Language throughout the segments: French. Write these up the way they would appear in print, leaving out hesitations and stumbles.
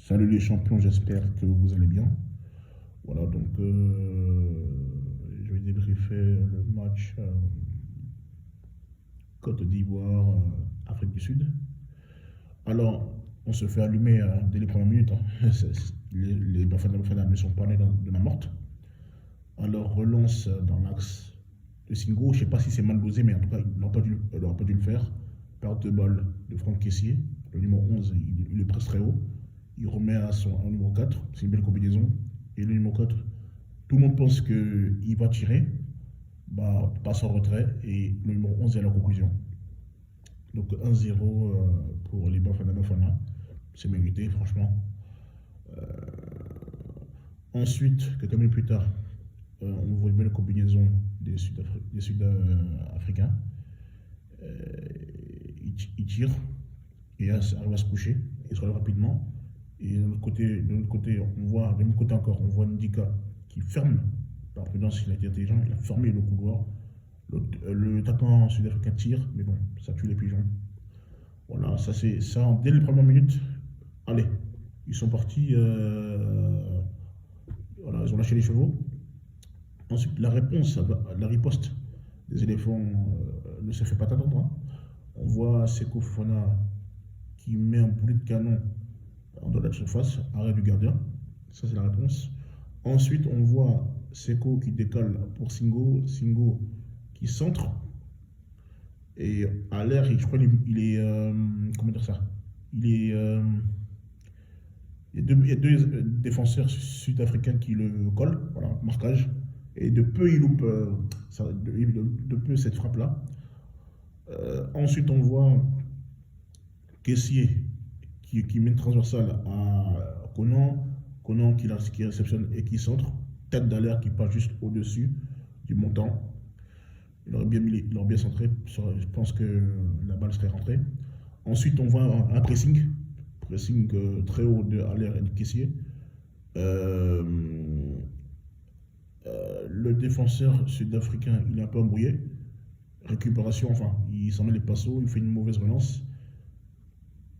Salut les champions, j'espère que vous allez bien. Voilà, donc je vais débriefer le match Côte d'Ivoire, Afrique du Sud. Alors, on se fait allumer dès les premières minutes, hein. Les Bafana ne sont pas nés de la morte. Alors, relance dans l'axe de Singo. Je ne sais pas si c'est mal dosé, mais en tout cas, il n'aurait pas dû le faire. Perte de balle de Franck Caissier. Le numéro 11, il est presque très haut. Il remet à son numéro 4. C'est une belle combinaison. Et le numéro 4, tout le monde pense qu'il va tirer. Bah, passe en retrait. Et le numéro 11 est à la conclusion. Donc 1-0 pour les Bafana. C'est mérité, franchement. Ensuite, quelques minutes plus tard, on voit une belle combinaison des Sud-Africains. Il tire et arrive à se coucher. Il se relève rapidement. Et de l'autre côté, on voit, de l'autre côté encore, on voit Ndika qui ferme. Par prudence, il a été intelligent, il a fermé le couloir. Le attaquant sud-africain tire, mais bon, ça tue les pigeons. Voilà, ça c'est ça dès les premières minutes. Allez, ils sont partis. Voilà, ils ont lâché les chevaux. Ensuite, la réponse, la riposte des éléphants ne se fait pas attendre, hein. On voit Seko Fofana qui met un boulet de canon en dehors de la surface, arrêt du gardien. Ça, c'est la réponse. Ensuite, on voit Seko qui décale pour Singo. Singo qui centre. Et à l'air, je crois qu'il est. Comment dire ça? Il est. Il y a deux défenseurs sud-africains qui le collent. Voilà, marquage. Et de peu, il loupe de peu cette frappe-là. Ensuite, on voit Caissier qui met une transversale à Conan. Conan qui réceptionne et qui centre. Tête d'alerte qui passe juste au-dessus du montant. Il aurait bien centré. Je pense que la balle serait rentrée. Ensuite, on voit un pressing. Pressing très haut de Aller et de Caissier. Le défenseur sud-africain, il est un peu embrouillé. Récupération, enfin, il s'en met les passos, il fait une mauvaise relance.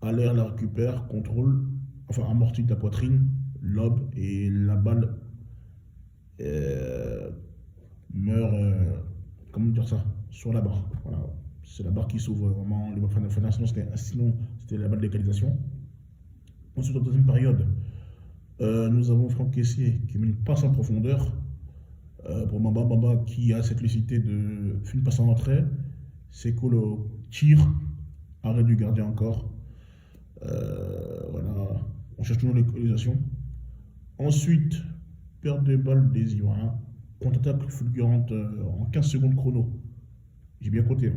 Aller la récupère, contrôle, enfin, amortit de la poitrine, lobe, et la balle meurt, comment dire ça, sur la barre. Voilà. C'est la barre qui sauve vraiment les Bafana, sinon c'était la balle d'égalisation. Ensuite, en deuxième période, nous avons Franck Caissier qui met une passe en profondeur pour Bamba qui a cette lucidité de faire une passe en entrée. Seko le tire, arrêt du gardien encore. Voilà, on cherche toujours l'égalisation. Ensuite, perte de balle des Ivoiriens, contre-attaque fulgurante en 15 secondes chrono. J'ai bien compté, hein.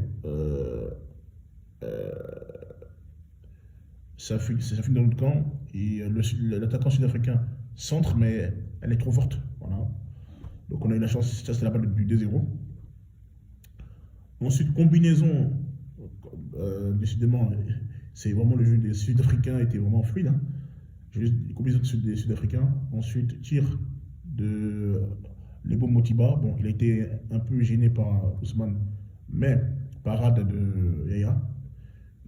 Ça fuit dans l'autre camp et l'attaquant sud-africain centre, mais elle est trop forte. Voilà. Donc on a eu la chance, ça c'est la balle du 2-0. Ensuite, combinaison, décidément, c'est vraiment le jeu des Sud-Africains était vraiment fluide, hein. Combinaison des Sud-Africains. Ensuite, tir de Lebo Motiba. Bon, il a été un peu gêné par Ousmane, mais parade de Yaya.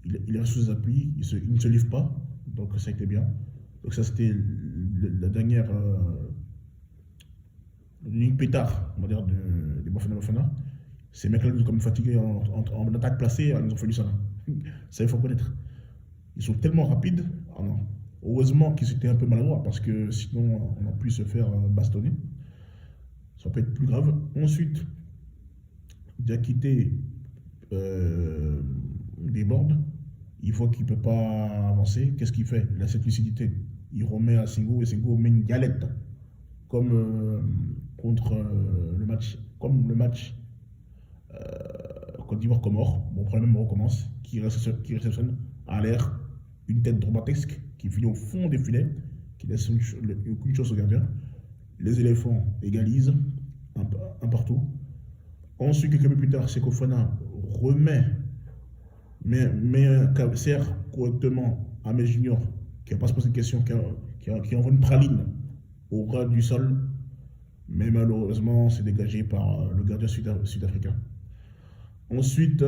Il reste sous ses appuis, il ne se livre pas, donc ça a été bien. Donc ça c'était la dernière ligne pétard, on va dire, des Bafana. Ces mecs-là nous ont comme fatigués en attaque placée, ils nous ont fallu ça. Ça il faut connaître. Ils sont tellement rapides, ah non. Heureusement qu'ils étaient un peu maladroits, parce que sinon on a pu se faire bastonner. Ça peut être plus grave. Ensuite, Diakité déborde. Il voit qu'il ne peut pas avancer. Qu'est-ce qu'il fait? Il a cette lucidité. Il remet à Singo et Singo met une galette. Comme contre le match Côte d'Ivoire Comore. Bon, problème recommence. Qui réceptionne à l'air une tête dromatesque qui finit au fond des filets, qui laisse aucune chose au gardien. Les éléphants égalisent un partout. Ensuite, quelques minutes plus tard, Seko Fofana remet sert correctement à Mes Junior, qui n'a pas se posé de question, qui envoie une praline au ras du sol, mais malheureusement, c'est dégagé par le gardien sud-africain. Ensuite,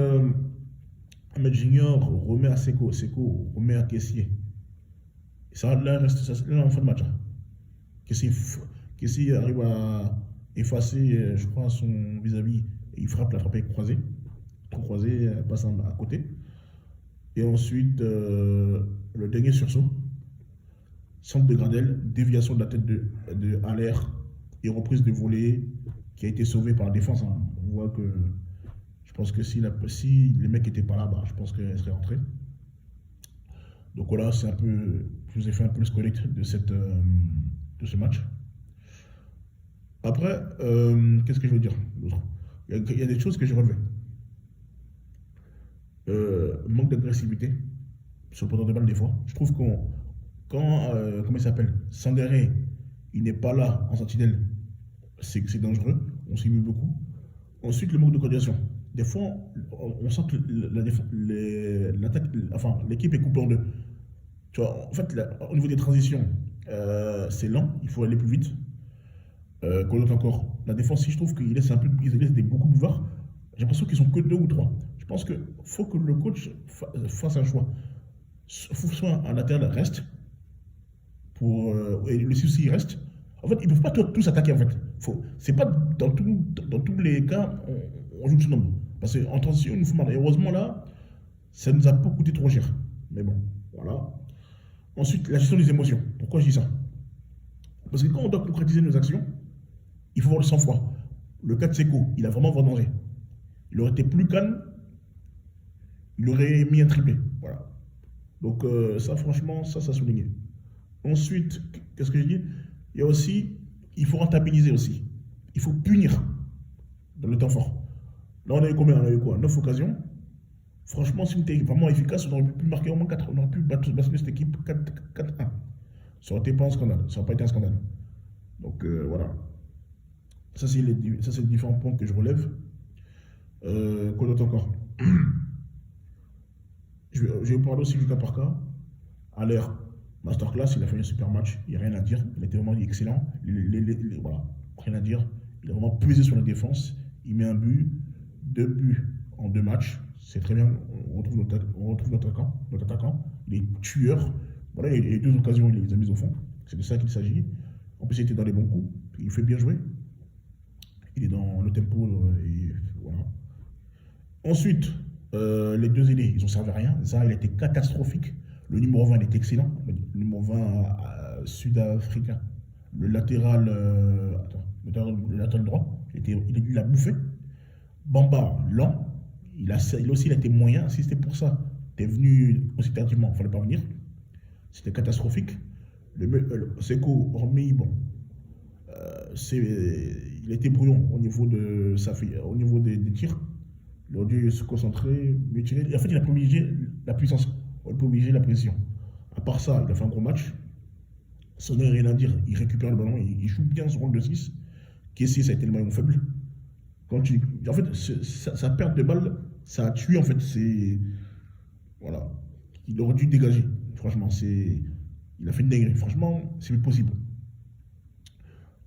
Ahmed Junior remet à Seko remet à Caissier. Et ça, là, là, en fin de match. Hein. Kessie, Kessie arrive à effacer, je crois, son vis-à-vis. Et il frappe la frappe croisée. Trop croisée, passe à côté. Et ensuite, le dernier sursaut. Centre de Gradel, déviation de la tête de Haller et reprise de volée qui a été sauvée par la défense. Hein. On voit que je pense que si les mecs n'étaient pas là, bah, je pense qu'elle serait rentrée. Donc voilà, c'est un peu, je vous ai fait un peu le squelette de ce match. Après, qu'est-ce que je veux dire d'autre? Il y a des choses que j'ai relevées. Manque d'agressivité sur le porteur de balle des fois. Je trouve qu'on quand, comment il s'appelle, Sangaré, il n'est pas là en sentinelle, c'est dangereux, on s'y met beaucoup. Ensuite, le manque de coordination. Des fois, on sent que l'attaque, enfin, l'équipe est coupée en deux. Tu vois, en fait, au niveau des transitions, c'est lent, il faut aller plus vite. Quoi d'autre encore? La défense, si je trouve qu'ils laissent un peu, ils laissent beaucoup de boulevards, j'ai l'impression qu'ils sont que deux ou trois. Je pense qu'il faut que le coach fasse un choix. Soit un latéral reste, et le souci reste. En fait, ils ne peuvent pas tous attaquer en fait. C'est pas dans tous les cas, on joue de ce nombre. Parce qu'en transition, il nous faut mal. Et heureusement là, ça nous a pas coûté trop cher. Mais bon, voilà. Ensuite, la gestion des émotions. Pourquoi je dis ça? Parce que quand on doit concrétiser nos actions, il faut avoir le sang-froid. Le cas de Seko, il a vraiment vendangé. Il aurait été plus calme, il aurait mis un triplé. Voilà. Donc ça, franchement, ça souligne. Ensuite, qu'est-ce que je dis? Il y a aussi, il faut rentabiliser aussi. Il faut punir dans le temps fort. Là, on a eu combien? On a eu quoi? 9 occasions. Franchement, si on était vraiment efficace, on aurait pu marquer au moins 4. On aurait pu basculer cette équipe 4-1. Ça aurait été pas un scandale. Ça n'aurait pas été un scandale. Donc voilà. Ça, c'est les différents points que je relève. Quoi d'autre encore? Je vais vous parler aussi du cas par cas. À l'air masterclass, il a fait un super match. Il n'y a rien à dire. Il était vraiment excellent. Voilà, rien à dire. Il a vraiment pesé sur la défense. Il met un but, 2 buts en 2 matchs. C'est très bien. On retrouve notre attaquant. Il est tueur. Voilà, il y a 2 occasions, il les a mises au fond. C'est de ça qu'il s'agit. En plus, il était dans les bons coups. Il fait bien jouer. Il est dans le tempo. Et voilà. Ensuite, les 2 ailiers, ils n'ont servi à rien. Zaha, il était catastrophique. Le numéro 20, il est excellent. Le numéro 20 sud-africain. Le latéral, le latéral droit, il a bouffé. Bamba, lent. Il aussi, il a été moyen. Si c'était pour ça, t'es venu aussi tardivement, il ne fallait pas venir. C'était catastrophique. Seko, hormis, bon, il a été brouillon au niveau des tirs. Il aurait dû se concentrer, mieux tirer. En fait, il a privilégié la puissance, il a privilégié la précision. À part ça, il a fait un gros match. Ça n'a rien à dire. Il récupère le ballon, il joue bien son rôle de 6. Kessie, ça a été le maillon faible. En fait, sa perte de balle, ça a tué. En fait, voilà. Il aurait dû dégager. Franchement, il a fait une dinguerie. Franchement, c'est possible.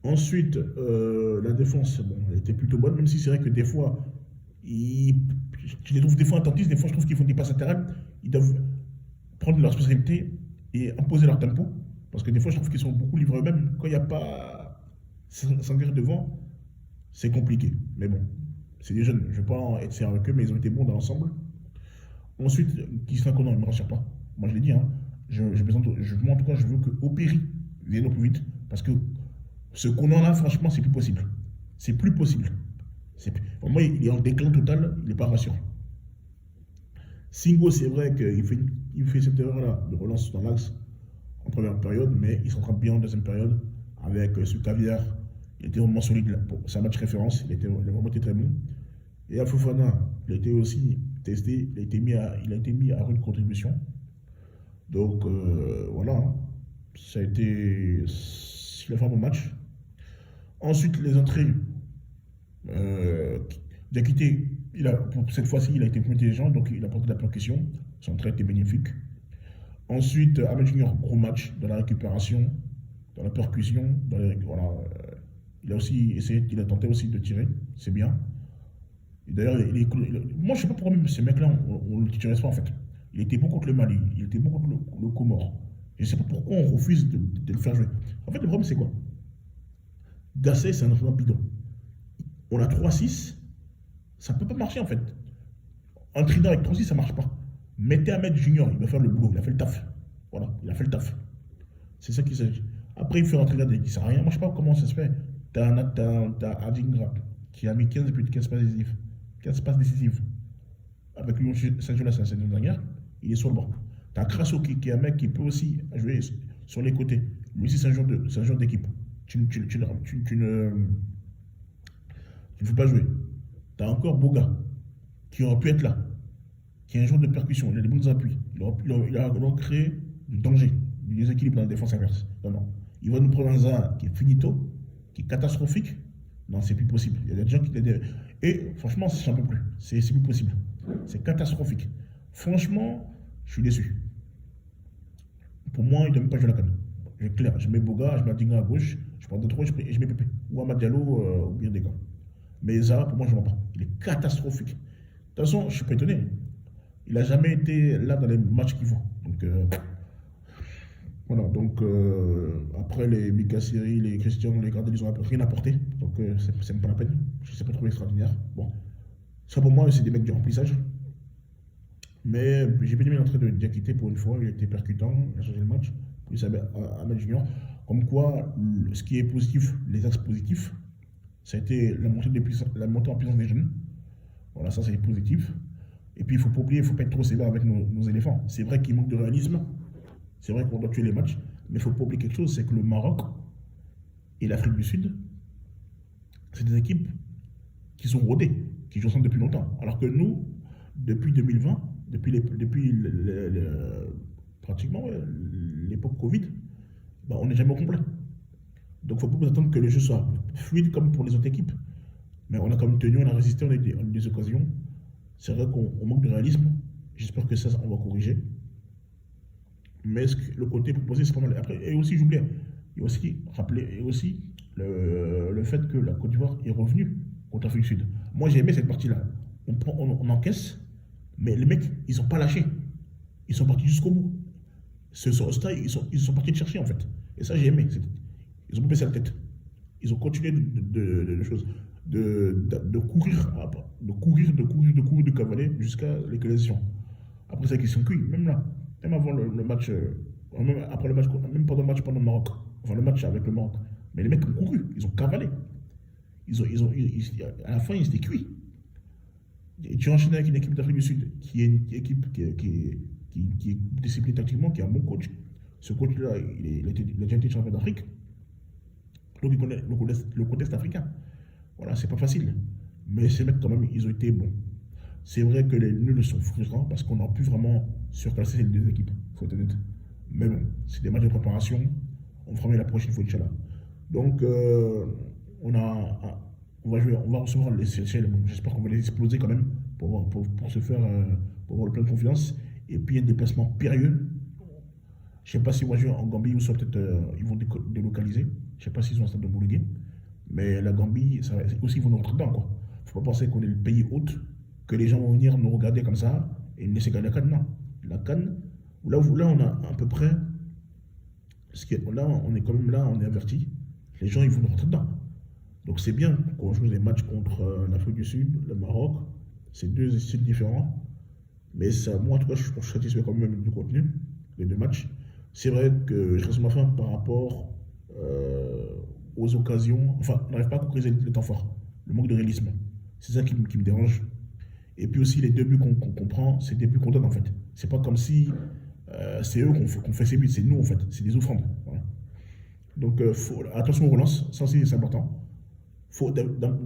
Ensuite, la défense, bon, elle était plutôt bonne, même si c'est vrai que des fois, je les trouve des fois attentifs, des fois je trouve qu'ils font des passes latérales. Ils doivent prendre leur responsabilité et imposer leur tempo. Parce que des fois, je trouve qu'ils sont beaucoup livrés eux-mêmes. Quand il n'y a pas Sangaré devant, c'est compliqué. Mais bon, c'est des jeunes. Je ne vais pas être sérieux avec eux, mais ils ont été bons dans l'ensemble. Ensuite, Kisna Konan, il ne me rassure pas. Moi, je l'ai dit, hein, moi, en tout cas, je veux que Opéry vienne au plus vite. Parce que ce Konan-là, franchement, c'est plus possible. C'est plus possible. Pour moi, il est en déclin total, il n'est pas rassurant. Singo, c'est vrai qu'il fait cette erreur-là de relance dans l'axe en première période, mais il se rattrape bien en deuxième période avec ce Caviar. Il était vraiment solide. C'est un match référence, il a vraiment été très bon. Et à Fofana, il a été aussi testé, il a été mis à rude contribution. Donc voilà, hein. Il a fait un bon match. Ensuite, les entrées. Diakité, cette fois-ci, il a été plus intelligent, donc il a porté la percussion. Son trait était bénéfique. Ensuite, Ahmed Junior, gros match dans la récupération, dans la percussion. Voilà, il a tenté aussi de tirer, c'est bien. Et d'ailleurs, moi je sais pas pourquoi même ces mecs-là, on le titularise pas en fait. Il était bon contre le Mali, il était bon contre le Comore. Je ne sais pas pourquoi on refuse de le faire jouer. En fait, le problème, c'est quoi? Gasset, c'est un entraîneur bidon. On a 3-6, ça ne peut pas marcher en fait. Un trident avec 3-6, ça ne marche pas. Mettez un mec junior, il va faire le boulot, il a fait le taf. Voilà, il a fait le taf. C'est ça qu'il s'agit. Après, il fait rentrer là, il ne sert à rien. Moi, je ne sais pas comment ça se fait. T'as Adingra qui a mis 15 buts, 15 passes décisives. 15 passes décisives. Avec lui, Saint-Jolas, la saison dernière, il est sur le banc. T'as Crasso qui est un mec qui peut aussi jouer sur les côtés. Lui aussi, c'est un joueur d'équipe. Tu ne fais pas jouer. T'as encore Boga qui aurait pu être là, qui est un joueur de percussion, il a des bons appuis. Il a créé du danger, du déséquilibre dans la défense inverse. Non, non. Il va nous prendre un Zaha qui est finito, qui est catastrophique. Non, c'est plus possible. Il y a des gens qui. Et franchement, ça ne peut plus. C'est plus possible. C'est catastrophique. Franchement, je suis déçu. Pour moi, il ne doit même pas jouer la canne. Je suis clair. Je mets Boga, je mets Dinga à gauche, je prends 2-3 et je mets Pépé. Ou Amad Diallo au pire des cas. Mais Zaha, pour moi, je ne vois pas. Il est catastrophique. De toute façon, je ne suis pas étonné. Il n'a jamais été là dans les matchs qu'il faut. Donc, voilà. Donc, après, les Mika Siri, les Christian, les Gardel, ils n'ont rien apporté. Donc, c'est même pas la peine. Je ne sais pas trop extraordinaire. Bon. Ça, pour moi, c'est des mecs du remplissage. Mais j'ai bien aimé l'entrée de Diakité pour une fois. Il était percutant. Il a changé le match. Plus Ahmed Junior. Comme quoi, ce qui est positif, les axes positifs, ça a été la montée en puissance des jeunes. Voilà, ça c'est positif. Et puis il ne faut pas oublier, il ne faut pas être trop sévère avec nos éléphants. C'est vrai qu'il manque de réalisme, c'est vrai qu'on doit tuer les matchs, mais il ne faut pas oublier quelque chose, c'est que le Maroc et l'Afrique du Sud, c'est des équipes qui sont rodées, qui jouent ensemble depuis longtemps. Alors que nous, depuis 2020, pratiquement l'époque Covid, bah, on n'est jamais au complet. Donc il ne faut pas attendre que le jeu soit fluide comme pour les autres équipes. Mais on a quand même tenu, on a résisté, on a eu des occasions. C'est vrai qu'on manque de réalisme. J'espère que ça, on va corriger. Mais le côté proposé, c'est pas mal. Après, et aussi, j'oubliais, il y a aussi, le fait que la Côte d'Ivoire est revenue contre l'Afrique du Sud. Moi, j'ai aimé cette partie-là. On encaisse, mais les mecs, ils sont pas lâchés. Ils sont partis jusqu'au bout. Ils sont partis de chercher, en fait. Et ça, j'ai aimé. Ils ont pas baissé la tête. Ils ont continué de choses. De courir, de cavaler jusqu'à l'égalisation. Après, c'est qu'ils sont cuits, même là. Même avant le match, même après le match, même pendant le match pendant le Maroc. Enfin, le match avec le Maroc. Mais les mecs ont couru, ils ont cavalé. À la fin, ils étaient cuits. Et tu enchaînes avec une équipe d'Afrique du Sud qui est une équipe qui est disciplinée tactiquement, qui a un bon coach. Ce coach-là, il a déjà été champion d'Afrique. Donc il connaît le contexte africain. Voilà, c'est pas facile. Mais ces mecs, quand même, ils ont été bons. C'est vrai que les nuls sont frustrants parce qu'on n'a plus vraiment surclassé les deux équipes, il faut être honnête. Mais bon, c'est des matchs de préparation. On fera mieux la prochaine fois, Inch'Allah. Donc, on va jouer, on va recevoir les Seychelles. Bon, j'espère qu'on va les exploser quand même pour se faire, pour avoir le plein de confiance. Et puis, il y a un déplacement périlleux. Je ne sais pas s'ils vont jouer en Gambie ou soit peut-être ils vont délocaliser. Je ne sais pas s'ils ont un stade de Bouligué. Mais la Gambie, ça, aussi, ils vont nous rentrer dedans. Il ne faut pas penser qu'on est le pays hôte, que les gens vont venir nous regarder comme ça et nous laisser gagner la canne. Non. La canne, là, on a à peu près. Là, on est quand même là, on est averti. Les gens, ils vont nous rentrer dedans. Donc c'est bien qu'on joue des matchs contre l'Afrique du Sud, le Maroc. C'est deux styles différents. Mais ça, moi, en tout cas, je suis satisfait quand même du contenu des deux matchs. C'est vrai que je reste ma fin par rapport aux occasions. Enfin, on n'arrive pas à concrétiser le temps fort. Le manque de réalisme. C'est ça qui me dérange. Et puis aussi, les deux buts qu'on prend, c'est des buts qu'on donne en fait. C'est pas comme si c'est eux qu'on fait ces buts, c'est nous en fait. C'est des offrandes. Voilà. Donc, attention aux relances, ça aussi c'est important.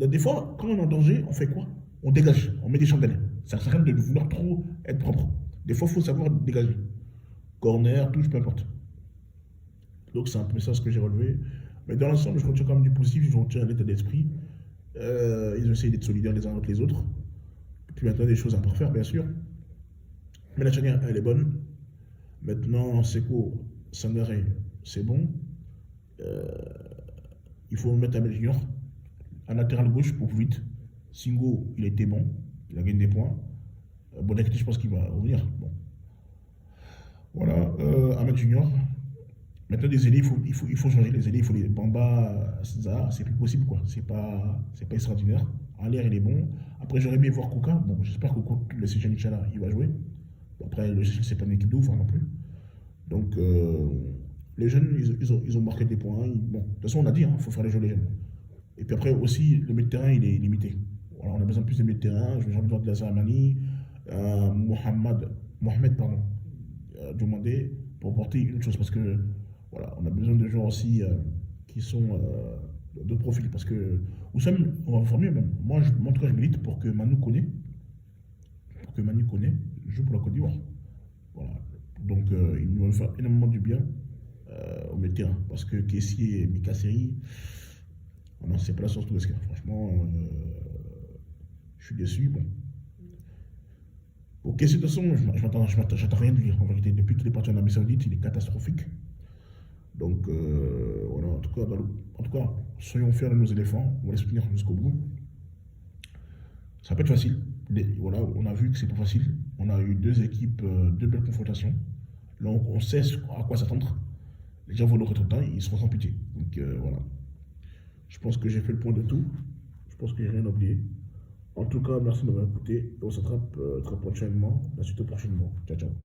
Des fois, quand on est en danger, on fait quoi? On dégage, on met des chandelles. Ça sert à rien de vouloir trop être propre. Des fois, il faut savoir dégager. Corner, touche, peu importe. Donc, c'est un peu ça ce que j'ai relevé. Mais dans l'ensemble, je retiens quand même du positif, je retiens l'état d'esprit. Ils ont essayé d'être solidaires les uns avec les autres. Et puis maintenant, des choses à refaire, bien sûr. Mais la charnière, elle est bonne. Maintenant, Seko, Sangaré, c'est bon. Il faut mettre Abel Junior à latéral gauche pour vite. Singo, il a été bon. Il a gagné des points. Bonacti, je pense qu'il va revenir. Bon. Voilà, Ahmed Junior, Maintenant, des ailiers, il faut changer les ailiers. Il faut les Bamba, ça, c'est plus possible, quoi. C'est pas extraordinaire. En l'air, il est bon. Après, j'aurais aimé voir Kuka. Bon, j'espère que le Sejani Chala, il va jouer. Bon, après, le Sejani, c'est pas une équipe de ouf, hein, non plus. Donc, les jeunes, ils ont marqué des points. Bon, de toute façon, on a dit, il faut faire les jeux les jeunes. Et puis après, aussi, le milieu de terrain, il est limité. Alors, on a besoin de plus de milieu de terrain. J'ai envie de voir de la Zamani, Mohamed, pardon, demander pour porter une chose. Parce que, voilà, on a besoin de gens aussi qui sont de profil. Parce que, ou ça, on va faire mieux même. Moi, en tout cas, je milite pour que Manu Koné joue pour la Côte d'Ivoire. Voilà. Donc, il nous va faire énormément du bien au milieu de terrain. Parce que Kessié et Mika Seri, ah non, c'est pas la sauce Toulouse. Franchement, je suis déçu. Bon. Ok, de toute façon, j'attends rien de lui. En vérité, depuis qu'il est parti en Arabie Saoudite, il est catastrophique. Donc, voilà, en tout cas, soyons fiers de nos éléphants. On va les soutenir jusqu'au bout. Ça peut être facile. Voilà, on a vu que c'est pas facile. On a eu deux équipes, deux belles confrontations. Là, on sait à quoi s'attendre. Les gens vont nous retrouver, ils seront sans pitié. Donc, voilà. Je pense que j'ai fait le point de tout. Je pense que j'ai rien oublié. En tout cas, merci de m'avoir écouté. On se rattrape très prochainement. La suite prochainement. Ciao, ciao.